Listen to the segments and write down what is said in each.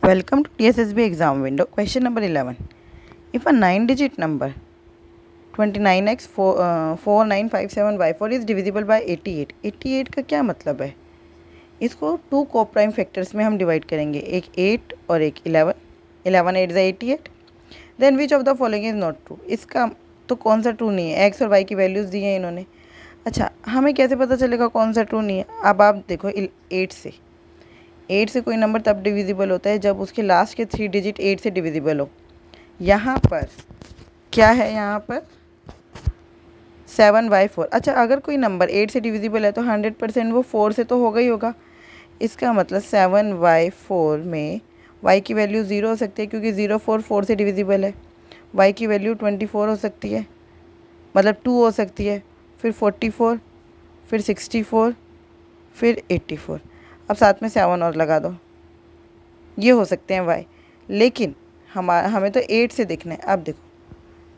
Welcome to TSSB exam window. Question number 11. If a 9-digit number 29x4957y4 is divisible by 88, 88 का क्या मतलब है? इसको टू को प्राइम फैक्टर्स में हम डिवाइड करेंगे, एक 8 और एक 11. 11 8 ज़ा 88. Then which of the following is not true? इसका तो कौन सा ट्रू नहीं है? एक्स और वाई की वैल्यूज़ दी हैं इन्होंने. अच्छा, हमें कैसे पता चलेगा कौन सा ट्रू नहीं है? अब आप देखो 8 से कोई नंबर तब डिविजिबल होता है जब उसके लास्ट के 3 डिजिट 8 से डिविजिबल हो. यहाँ पर क्या है? यहाँ पर 7y4. अच्छा, अगर कोई नंबर 8 से डिविजिबल है तो 100% वो 4 से तो होगा ही होगा. इसका मतलब 7y4 में y की वैल्यू 0 हो सकती है क्योंकि 0 4 4 से डिविजिबल है. y की वैल्यू 24 हो सकती है, मतलब 2 हो सकती है, फिर 44, फिर 64, फिर 84. अब साथ में 7 और लगा दो, ये हो सकते हैं y. लेकिन हमें तो 8 से देखना है. अब देखो,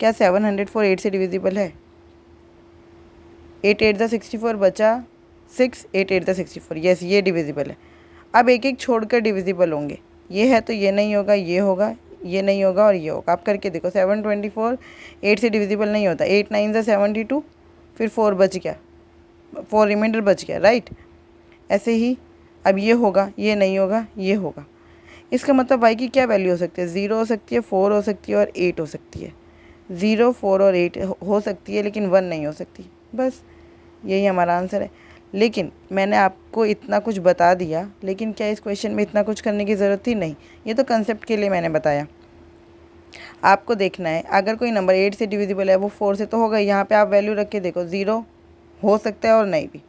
क्या 704 8 से डिविजिबल है? 8 8 ज़ा 64 बचा 6, 8 8 ज़ा 64. यस, ये डिविजिबल है. अब एक एक छोड़कर डिविजिबल होंगे. ये है तो ये नहीं होगा, ये होगा, ये नहीं होगा और ये होगा. आप करके देखो. 724 8 से डिविजिबल नहीं होता. 8 9 ज़ा 72, फिर 4 बच गया, 4 रिमाइंडर बच गया, राइट. ऐसे ही अब ये होगा, ये नहीं होगा, ये होगा. इसका मतलब y की क्या वैल्यू हो सकती है? 0 हो सकती है, 4 हो सकती है और 8 हो सकती है. 0 4 और 8 हो सकती है लेकिन 1 नहीं हो सकती. बस यही हमारा आंसर है. लेकिन मैंने आपको इतना कुछ बता दिया, लेकिन क्या इस क्वेश्चन में इतना कुछ करने की ज़रूरत थी? नहीं. ये तो कंसेप्ट के लिए मैंने बताया. आपको देखना है अगर कोई नंबर 8 से डिविजिबल है वो 4 से तो होगा. यहाँ पे आप वैल्यू रख के देखो. 0 हो सकता है और नहीं भी.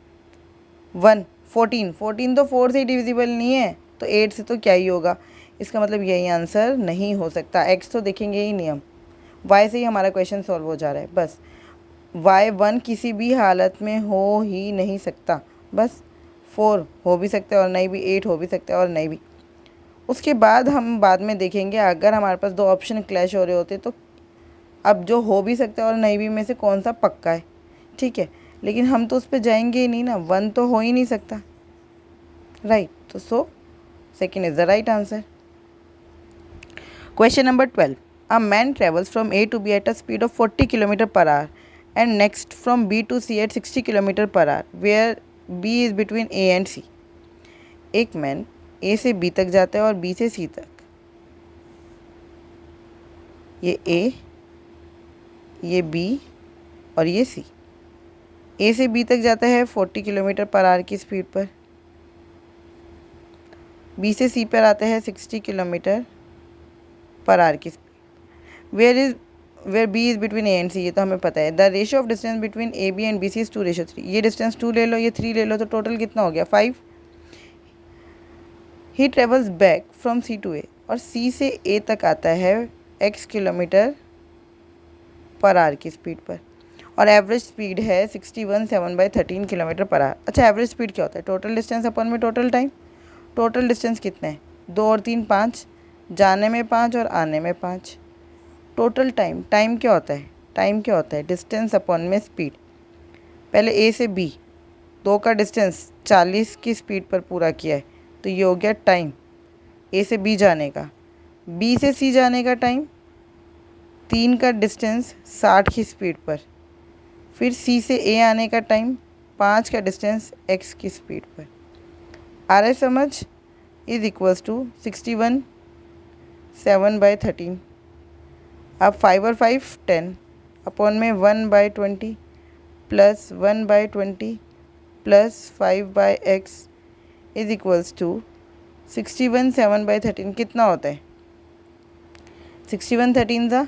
1 14 तो 4 से डिविजिबल नहीं है, तो 8 से तो क्या ही होगा. इसका मतलब यही आंसर नहीं हो सकता. एक्स तो देखेंगे ही नहीं हम. वाई से ही हमारा क्वेश्चन सॉल्व हो जा रहा है. बस y1 किसी भी हालत में हो ही नहीं सकता. बस 4 हो भी सकता है और नहीं भी, 8 हो भी सकता है और नहीं भी. उसके बाद हम बाद में देखेंगे अगर हमारे पास दो ऑप्शन क्लैश हो रहे होते तो अब जो हो भी सकता है और नहीं भी में से कौन सा पक्का है. ठीक है, लेकिन हम तो उस पर जाएंगे ही नहीं ना. 1 तो हो ही नहीं सकता, राइट. तो so second is the right answer. Question number 12. A man travels from A to B at a speed of 40 km per hour and next from B to C at 60 km per hour, where B is between A and C. एक man A से B तक जाता है और B से C तक. ये A, ये B और ये C. A से B तक जाता है 40 किलोमीटर पर आवर की स्पीड पर. B से C पर आता है 60 किलोमीटर पर आवर की speed. Where B is between A and C, ये तो हमें पता है. The ratio of distance between AB and BC is 2:3. ये डिस्टेंस 2 ले लो, ये 3 ले लो, तो टोटल कितना हो गया? 5. He travels back from C to A, और C से A तक आता है x किलोमीटर पर आवर की स्पीड पर, और एवरेज स्पीड है 61/7/13 किलोमीटर पर आवर. अच्छा, एवरेज स्पीड क्या होता है? टोटल डिस्टेंस अपन में टोटल टाइम. टोटल डिस्टेंस कितने हैं? 2 और 3 5, जाने में 5 और आने में 5. Total time. टाइम क्या होता है? टाइम क्या होता है? डिस्टेंस अपॉन में स्पीड. पहले A से B 2 का डिस्टेंस 40 की स्पीड पर पूरा किया है, तो ये हो गया टाइम A से B जाने का. B से C जाने का टाइम 3 का डिस्टेंस 60 की स्पीड पर. फिर C से A आने का टाइम 5 का डिस्टेंस x की स्पीड पर. आ रहा है समझ? Is equals to 61/7/13. अब 5 और 5 10 अपॉन में 1/20 plus 1/20 plus 5/x is equals to 61/7/13. कितना होता है? 61 13 ज़ा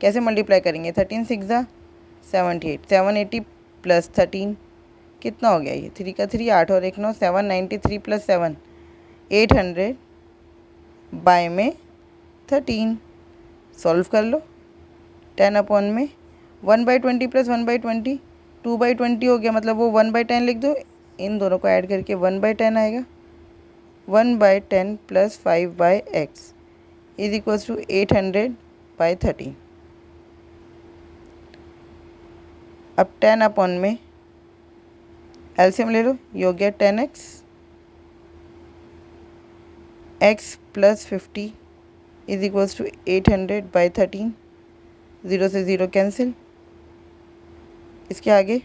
कैसे मल्टीप्लाई करेंगे? 13 6 ज़ा 78. 780 प्लस 13 कितना हो गया? ये 3 का 3, 8 और 1 9, 793 प्लस 7 800 बाय में 13. सॉल्व कर लो. 10 अपॉन में 1/20 प्लस 1/20 2/20 हो गया, मतलब वो 1/10 लिख दो. इन दोनों को ऐड करके 1/10 आएगा. 1/10 plus 5/x is equals to 800/13. अब 10 अपॉन में एलसीएम ले लो, ये हो गया 10x x plus 50 is equals to 800/13, 0 से 0 कैंसिल। इसके आगे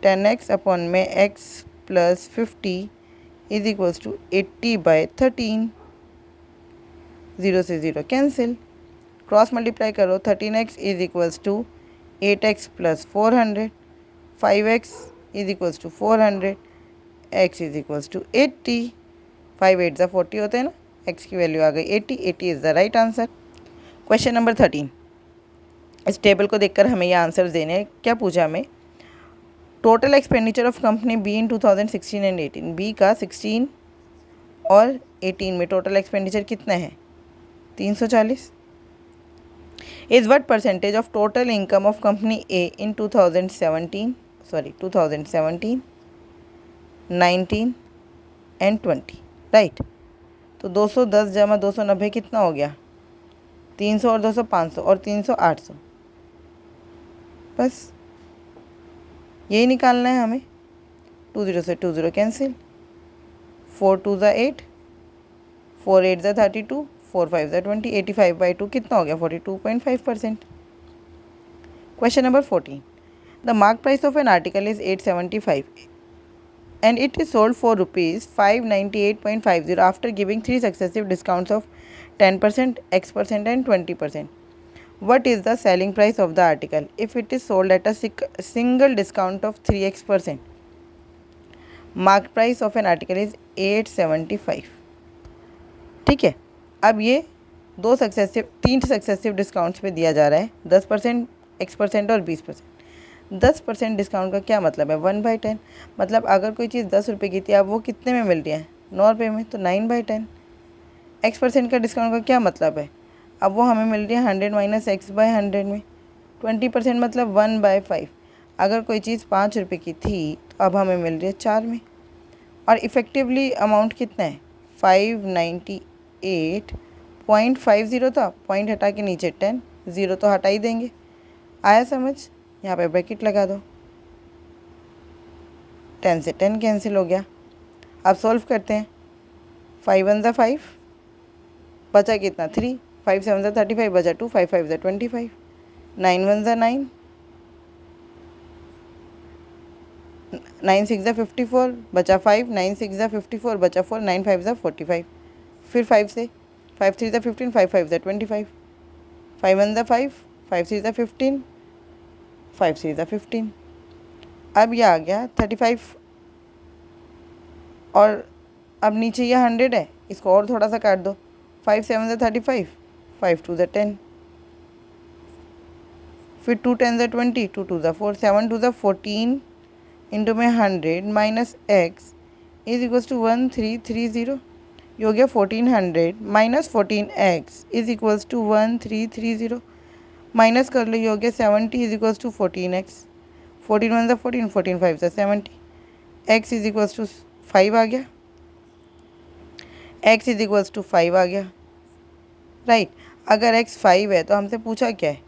10x अपॉन में x plus 50 is equals to 80/13, 0 से 0 कैंसिल। क्रॉस मल्टीप्लाई करो, 13x is equals to 8x plus 400, 5x is equals to 400, x is equals to 80, 5 8 ज़ा 40 होते हैं ना, x की वैल्यू आ गई 80, 80 is the right answer. Question number 13, इस टेबल को देखकर हमें ये आंसर देने हैं। क्या पूछा हमें? Total expenditure of company B in 2016 and 18। B का 16 और 18 में टोटल एक्सपेंडिचर कितना है? 340। Is what percentage of total income of company A in 2017, 19 and 20, right. तो 210 जमा 290 कितना हो गया? 300 और 200 500 और 300 800, बस यही निकालना है हमें। 20 से 20 कैंसिल, 4 2 ज़ा 8, 4 8 ज़ा 32, 4 5 ज़ा 20, 85/2 कितना हो गया? 42.5%। Question number 14, the mark price of an article is 875 and it is sold for rupees 598.50 after giving 3 successive discounts of 10%, X% and 20%. What is the selling price of the article if it is sold at a single discount of 3x%? Mark price of an article is 875. ठीक है, अब ये तीन successive discounts पे दिया जा रहा है, 10%, X% और 20%। 10% डिस्काउंट का क्या मतलब है? 1/10। मतलब अगर कोई चीज़ 10 रुपये की थी, अब वो कितने में मिल रही है? 9 रुपये में, तो 9/10। X% का डिस्काउंट का क्या मतलब है? अब वो हमें मिल रही है 100 माइनस x/100 में। 20% मतलब 1/5। अगर कोई चीज़ 5 रुपये की थी तो अब हमें मिल रही है 4 में। और इफ़ेक्टिवली अमाउंट कितना है? 598.50 था, पॉइंट हटा के नीचे 10, 0 तो हटा ही देंगे। आया समझ? यहाँ पे ब्रैकेट लगा दो, 10 से 10 कैंसिल हो गया। अब सॉल्व करते हैं। 5 1 ज़ा 5, बचा कितना? 3, 5 7 ज़ा 35, बचा 2, 5 5 ज़ा 25, 9 1 ज़ा 9, 9 6 ज़ा 54, बचा 5, 9 6 ज़ा 54, बचा 4, 9 5 ज़ा 45। फिर 5 से, 5 3 ज़ा 15, 5 5 ज़ा 25, 5 1 ज़ा 5, 5 3 ज़ा 15, 5 3 ज़ा 15। अब यह आ गया 35, और अब नीचे यह 100 है, इसको और थोड़ा सा काट दो। 5 7 ज़ा 35, 5 2 ज़ा 10, फिर 2 10 ज़ा 20, 2 2 ज़ा 4, 7 2 ज़ा 14 इंटू में 100 minus x is equals to 1330। ये हो गया 1400 minus 14x is equals to 1330। Minus कर लो, ये हो गया 70 इज इक्वल्स टू 14x। 14 1 ज़ा 14, 14 5 ज़ा 70, x इज इक्वल्स टू 5 आ गया, x इज इक्वल्स टू 5 आ गया, राइट। अगर x 5 है तो हमसे पूछा क्या है?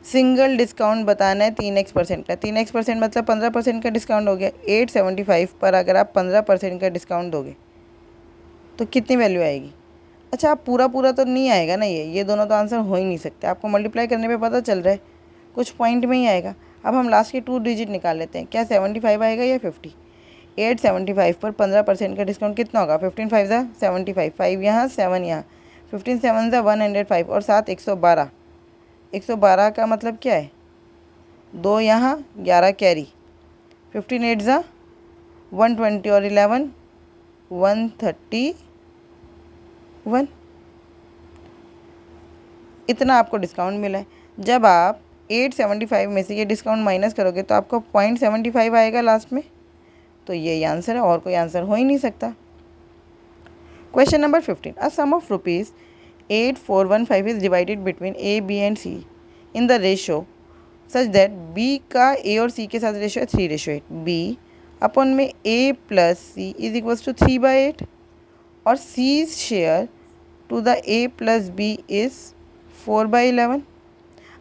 सिंगल डिस्काउंट बताना है 3x% का। 3x% मतलब 15% का डिस्काउंट हो गया। 875 पर अगर आप 15% का डिस्काउंट दोगे तो कितनी वैल्यू आएगी? अच्छा, आप पूरा तो नहीं आएगा ना, ये दोनों तो आंसर हो ही नहीं सकते। आपको मल्टीप्लाई करने पे पता चल रहा है कुछ पॉइंट में ही आएगा। अब हम लास्ट के 2 डिजिट निकाल लेते हैं। क्या 75 आएगा या 50? 875 पर 15% का डिस्काउंट कितना होगा? 15 5 ज़ा 75, 5 यहाँ 7 यहाँ, 15 7 ज़ा 105 और 7 112। 112 का मतलब क्या है? 2 यहाँ, 11 कैरी, 15 8 ज़ा 120 और 11 131। इतना आपको डिस्काउंट मिला है। जब आप 875 में से ये डिस्काउंट माइनस करोगे तो आपको 0.75 आएगा लास्ट में। तो यही आंसर है, और कोई आंसर हो ही नहीं सकता। Question number 15, a sum of rupees 8415 is divided between A B and C in the ratio such that B का ए और सी के साथ रेशो है 3:8। बी अपॉन में A plus C is equals to 3/8 और C share to the A plus B is 4/11।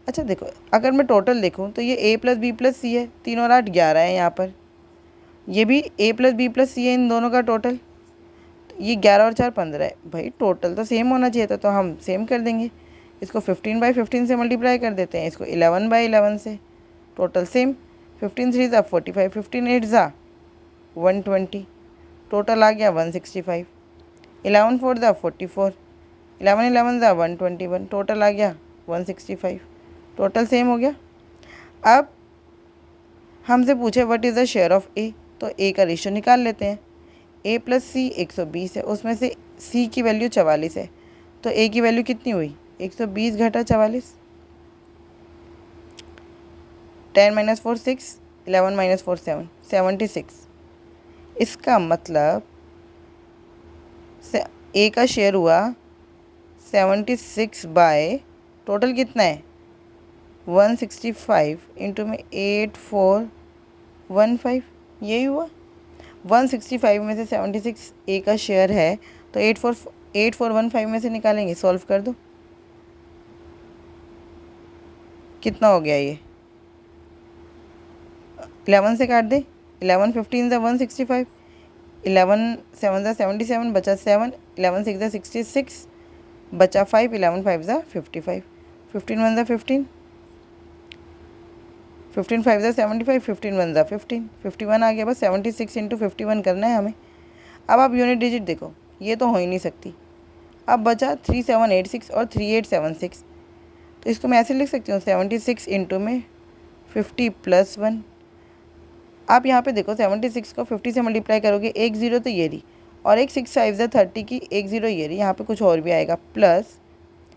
अच्छा देखो, अगर मैं टोटल देखूँ तो ये a प्लस बी प्लस सी है, 3 और 8 11 है यहाँ पर। ये भी a प्लस बी प्लस सी है, इन दोनों का टोटल। ये 11 और 4 15 है भाई, टोटल तो सेम होना चाहिए था, तो हम सेम कर देंगे। इसको 15/15 से मल्टीप्लाई कर देते हैं, इसको 11/11 से, टोटल सेम। 15 3 ज़ा 45, 15 8 ज़ा 120, टोटल आ गया 165। 11 4 ज़ा 44, 11 11 ज़ा 121, टोटल आ गया 165, टोटल सेम हो गया। अब हमसे पूछे what is the share of A, तो ए का रेशियो निकाल लेते हैं। ए प्लस सी 120 है, उसमें से सी की वैल्यू 44 है, तो ए की वैल्यू कितनी हुई 120 घटा 44, 10 - 4 6, 11 - 4 7, 76। इसका मतलब ए का शेयर हुआ 76 बाय टोटल कितना है 165 इंटू में 8415, यही हुआ। 165 में से 76 ए का शेयर है, तो 8415 में से निकालेंगे, सॉल्व कर दो, कितना हो गया ये 11 से काट दे, 11 15 ज़ा 165, 11 7 ज़ा 77 बचा 7, 11 6 ज़ा 66 बचा 5, 11 5 ज़ा 55, 15 1 ज़ा 15, 15 5 ज़ा 75, 15 1 ज़ा 15, 51 आ गया। बस 76 इंटू 51 करना है हमें। अब आप यूनिट डिजिट देखो, ये तो हो ही नहीं सकती। अब बचा 3786 और 3876, तो इसको मैं ऐसे लिख सकती हूँ 76 इंटू में 50 + 1। आप यहाँ पे देखो 76 को 50 से मल्टीप्लाई करोगे, एक ज़ीरो तो ये रही, और एक 6 5 ज़ा 30 की एक ज़ीरो ये रही, यहाँ पे कुछ और भी आएगा, प्लस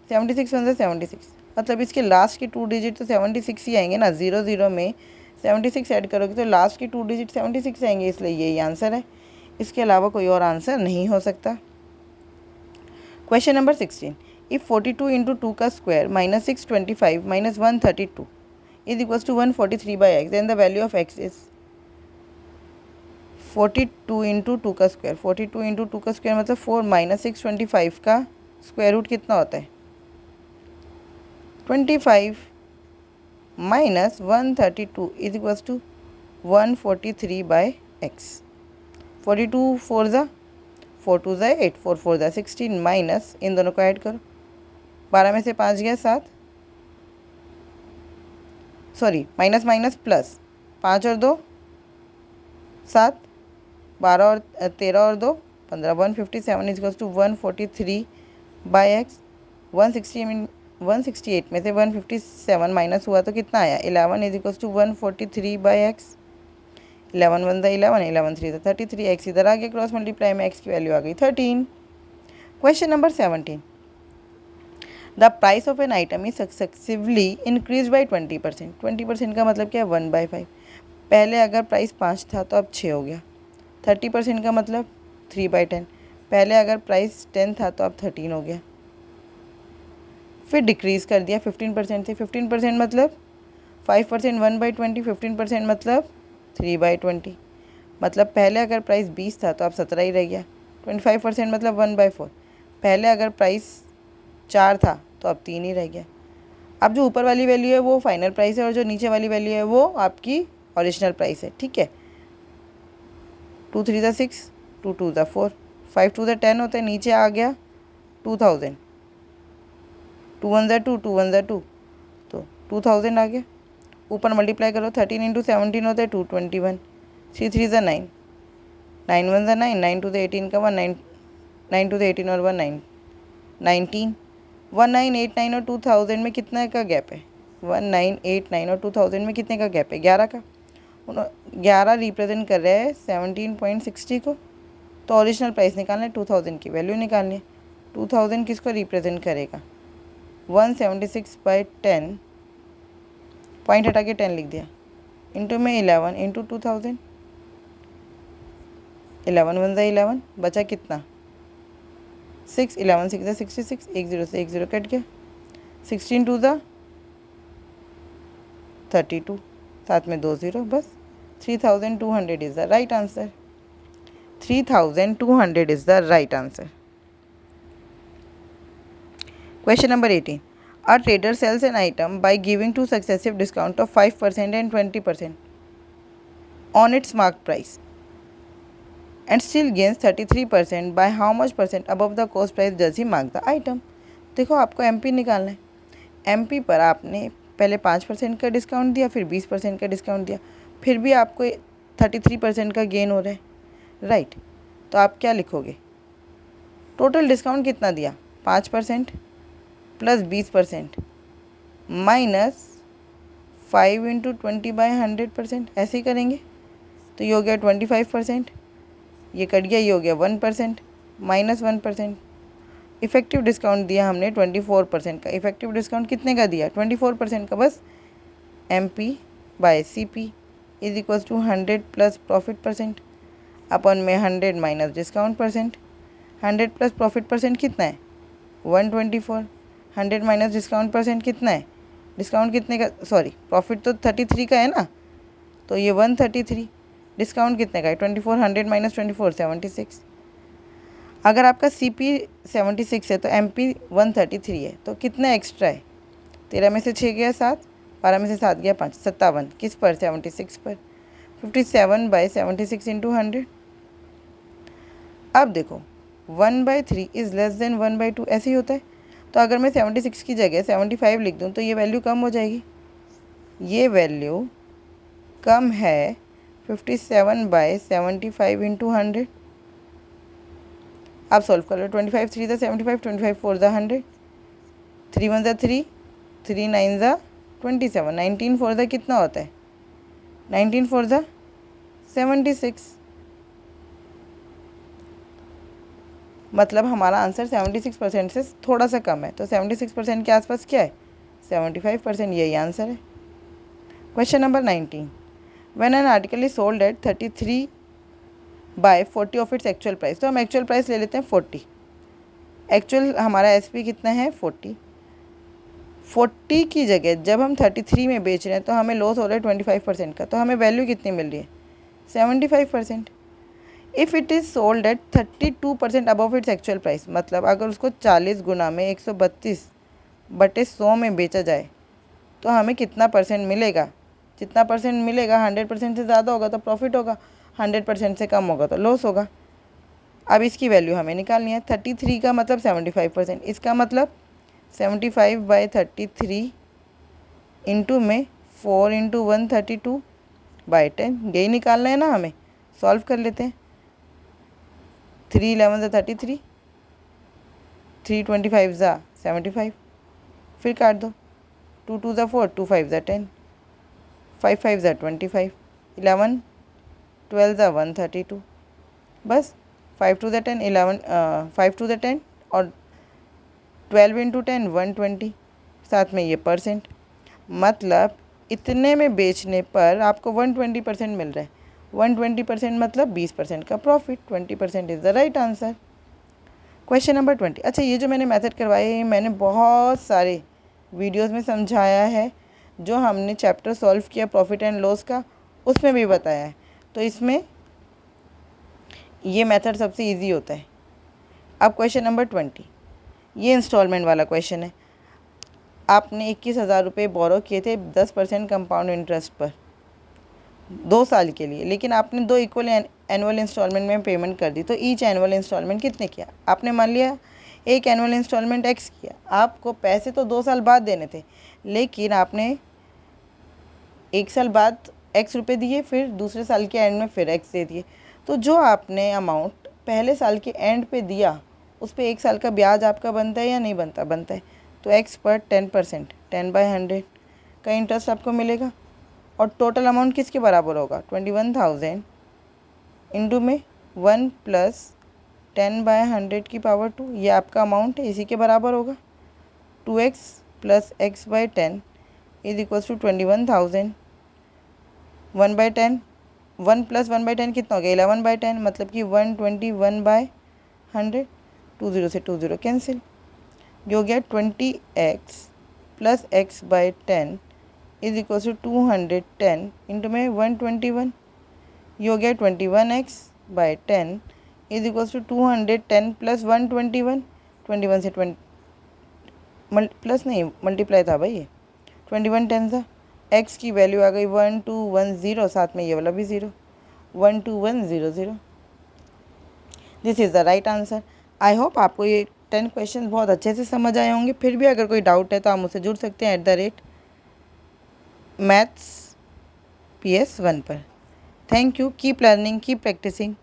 76 1 ज़ा 76, मतलब इसके लास्ट के 2 डिजिट तो 76 ही आएंगे ना, 0 0 में 76 ऐड करोगे तो लास्ट के 2 डिजिट 76 आएंगे, इसलिए यही आंसर है, इसके अलावा कोई और आंसर नहीं हो सकता। क्वेश्चन नंबर 16, इफ़ 42 इंटू 2 का square minus 625 minus 132 is equal to 143/x, then the value of x is 42 into 2 का स्क्वायर, 42 इंटू 2 का स्क्वायर मतलब 4 माइनस 625 का स्क्वायर रूट कितना होता है 25 minus 132 is equal to 143/x। 42 4 ज़ा 4 2 ज़ा 8, 4 4 ज़ा 16 माइनस, इन दोनों को ऐड करो, 12 में से 5 गया 7, सॉरी माइनस माइनस प्लस, 5 और 2 7, 12 और 13 और 2 15, 157 इज इक्वल टू 143/x। 168 में से 157 माइनस हुआ तो कितना आया 11 इज इक्वल टू 143/x। 11 1 ज़ा 11, 11 3 ज़ा 33, x इधर आ गया, क्रॉस मल्टीप्लाई में x की वैल्यू आ गई 13। Question number 17, the price of an item is successively increase by 20%। 20% का मतलब क्या है 1/5। पहले अगर प्राइस 5 था तो अब 6 हो गया। 30% का मतलब 3/10। पहले अगर प्राइस 10 था तो अब 13 हो गया। फिर डिक्रीज़ कर दिया 15% से। 15% मतलब 5%, 1/20। 15% मतलब 3/20। मतलब पहले अगर प्राइस 20 था तो अब 17 ही रह गया। 25% मतलब 1/4। पहले अगर प्राइस 4 था तो अब 3 ही रह गया। अब जो ऊपर वाली वैल्यू है वो फाइनल प्राइस है और जो नीचे वाली वैल्यू है वो आपकी ओरिजिनल प्राइस है, ठीक है। 2 3 ज़ा 6, 2 2 ज़ा 4, 5 2 ज़ा 10 होता है, नीचे आ गया 2000, 2 1 ज़ा 2, 2 1 ज़ा 2, तो 2000 आ गया। ऊपर मल्टीप्लाई करो, 13 इंटू 17 होता है 221, 3 3 ज़ा 9, 9 1 ज़ा 9, 9 2 ज़ा 18 का 1, 9 9 2 ज़ा 18 और 1 9 19, 1989 और 2000 में कितना का गैप है 1989 और 2000 में कितने का गैप है 11 का। 11 रिप्रेजेंट कर रहा है 17.60 को, तो ओरिजिनल प्राइस निकालना है, 2000 की वैल्यू निकालनी है। 2000 किसको रिप्रेजेंट करेगा 176/10, पॉइंट हटा के 10 लिख दिया, इंटू में 11 इंटू 2000, 11 1 ज़ा 11, बचा कितना 6, 11 6 ज़ा 66, एक ज़ीरो से एक ज़ीरो कट गया, 16 2 ज़ा 32, साथ में 2 ज़ीरो, बस 3200 is the right answer. 3200 is the right answer. Question number 18. A trader sells an item by giving two successive discount of 5% and 20% on its marked price. And still gains 33% by how much percent above the cost price does he mark the item. देखो आपको MP निकालना है। MP पर आपने पहले 5% का discount दिया, फिर 20% का डिस्काउंट दिया, फिर भी आपको 33% का गेन हो रहा है, राइट। तो आप क्या लिखोगे? टोटल डिस्काउंट कितना दिया? 5% प्लस 20% माइनस 5 इंटू 20/100%, ऐसे ही करेंगे। तो ये हो गया 25%, ये कट गया, ये हो गया 1% माइनस 1%। इफ़ेक्टिव डिस्काउंट दिया हमने 24% का। इफ़ेक्टिव डिस्काउंट कितने का दिया? 24% का। बस M P by C P is equals to 100 plus profit percent upon में 100 minus discount percent. 100 plus profit percent कितना है? 124। 100 माइनस डिस्काउंट परसेंट कितना है? डिस्काउंट कितने का, सॉरी प्रॉफिट तो 33 का है ना, तो ये 133। डिस्काउंट कितने का है? 24। 100 माइनस 24 76। अगर आपका सी पी 76 है तो एम पी 133 है, तो कितना एक्स्ट्रा है? 13 में से 6 गया 7, 12 में से 7 गया 5, 57। किस पर? 76 पर। 57/76 इंटू 100। अब देखो 1/3 इज़ लेस देन 1/2, ऐसे ही होता है। तो अगर मैं 76 की जगह 75 लिख दूँ तो ये वैल्यू कम हो जाएगी। ये वैल्यू कम है 57/75 इंटू 100। आप सॉल्व कर लो। 25 3 ज़ा 75, 25 4 ज़ा 100, 3 1 ज़ा 3, 3 9 ज़ा 27, 19 4 ज़ा कितना होता है? 19 4 ज़ा 76। मतलब हमारा आंसर 76% से थोड़ा सा कम है। तो 76% के आसपास क्या है? 75%, यही आंसर है। Question number 19, when an article is sold at 33/40 of its actual price. तो हम एक्चुअल प्राइस ले लेते हैं 40। एक्चुअल हमारा एसपी कितना है? 40। 40 की जगह जब हम 33 में बेच रहे हैं तो हमें लॉस हो रहा है 25% का, तो हमें वैल्यू कितनी मिल रही है? 75%। If it is sold at 32% above its actual price, मतलब अगर उसको 40 गुना में 132/100 में बेचा जाए तो हमें कितना परसेंट मिलेगा? जितना परसेंट मिलेगा 100% से ज़्यादा होगा तो प्रॉफिट होगा, 100% से कम होगा तो लॉस होगा। अब इसकी वैल्यू हमें निकालनी है। 33 का मतलब 75%, इसका मतलब 75/33 इंटू में 4 इंटू 132/10, यही निकालना है ना हमें। सॉल्व कर लेते हैं। 3 11 ज़ा 33, 3 25 ज़ा 75, फिर काट दो। 2 2 ज़ा 4, 2 5 ज़ा 10, 5 5 ज़ा 25, 11 12 ज़ा 132। बस 5 2 ज़ा 10, 11 5 2 ज़ा 10 और 12 इंटू 10 120, साथ में ये परसेंट। मतलब इतने में बेचने पर आपको 120% मिल रहा है। 120% मतलब 20% का profit. 20% is the right answer. Question number 20। अच्छा, ये जो मैंने मेथड करवाए हैं मैंने बहुत सारे वीडियोस में समझाया है। जो हमने चैप्टर सॉल्व किया प्रॉफिट एंड लॉस का, उसमें भी बताया है। तो इसमें ये मेथड सबसे इजी होता है। अब क्वेश्चन नंबर 20, ये इंस्टॉलमेंट वाला क्वेश्चन है। आपने 21,000 रुपये बोरो किए थे 10% कंपाउंड इंटरेस्ट पर 2 साल के लिए, लेकिन आपने 2 इक्वल एनुअल इंस्टॉलमेंट में पेमेंट कर दी। तो ईच एनुअल इंस्टॉलमेंट कितने किया? आपने मान लिया एक एनुअल इंस्टॉलमेंट एक्स किया। आपको पैसे तो 2 साल बाद देने थे, लेकिन आपने 1 साल बाद एक्स रुपये दिए, फिर दूसरे साल के एंड में फिर एक्स दे दिए। तो जो आपने अमाउंट पहले साल के एंड पे दिया उस पर 1 साल का ब्याज आपका बनता है या नहीं बनता? बनता है। तो एक्स पर 10%, 10/100 का इंटरेस्ट आपको मिलेगा। और टोटल अमाउंट किसके बराबर होगा? 21,000 इंटू में 1 प्लस 10/100 की पावर 2, ये आपका अमाउंट है, इसी के बराबर होगा। 2x plus x/10 is equals to 21,000। 1/10, 1 plus 1/10 कितना हो गया? 11/10, मतलब कि 121/100। 20 से 20 कैंसिल, जो हो गया 20x plus x/10 is equal to 210 into में 121, ये हो गया 21x/10 is equal to 210 plus 121। 21 से 20 प्लस नहीं मल्टीप्लाई था भाई, ये 21 10 था। x की वैल्यू आ गई 1210, साथ में ये वाला भी 0, 12100। This is the right answer. I hope आपको ये 10 क्वेश्चन बहुत अच्छे से समझ आए होंगे। फिर भी अगर कोई डाउट है तो आप मुझसे जुड़ सकते हैं @mathsps1 पर। Thank you, keep learning, keep practising.